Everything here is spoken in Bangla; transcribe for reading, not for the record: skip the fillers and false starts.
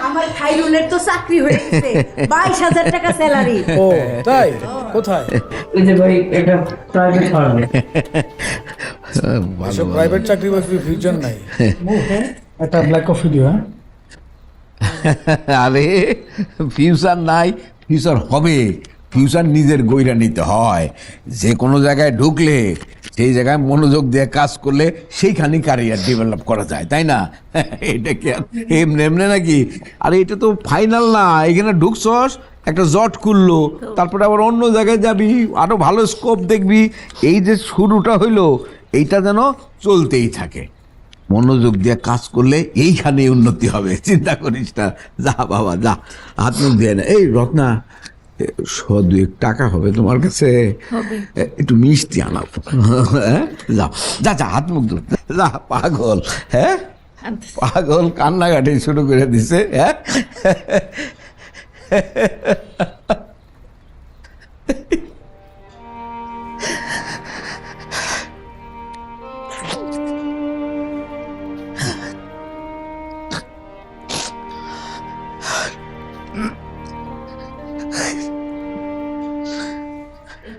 আমার খাইরুলের তো চাকরি হয়ে গেছে, 22,000 টাকা স্যালারি। ও তাই? কোথায়? এই যে ভাই এটা প্রাইভেট ফার্মে। এসব প্রাইভেট চাকরি বাকরি ফিউচার নাই। একটা ব্ল্যাক কফি দিও। হ্যাঁ আরে ফিউচার নাই, ফিউচার হবে। ফিউচার নিজের গইরা নিতে হয়। যে কোনো জায়গায় ঢুকলে সেই জায়গায় মনোযোগ দিয়ে কাজ করলে সেইখানে ক্যারিয়ার ডেভেলপ করা যায়, তাই না? এটা কি আর এমনি এমনি নাকি? আরে এটা তো ফাইনাল না। এখানে ঢুকছস, একটা জট খুললো, তারপরে আবার অন্য জায়গায় যাবি, আরো ভালো স্কোপ দেখবি। এই যে শুরুটা হইলো, এইটা যেন চলতেই থাকে। মনোযোগ দিয়ে কাজ করলে এইখানে উন্নতি হবে, চিন্তা করিস না। যা বাবা যা, হাত মুখ দিয়ে না। এই রত্না, 100-2 টাকা হবে তোমার কাছে? একটু মিষ্টি আনাবো। হ্যাঁ যাও, যা যা, হাত মুখ ধর, যা। পাগল, হ্যাঁ পাগল কান্নাকাটি শুরু করে দিছে। হ্যাঁ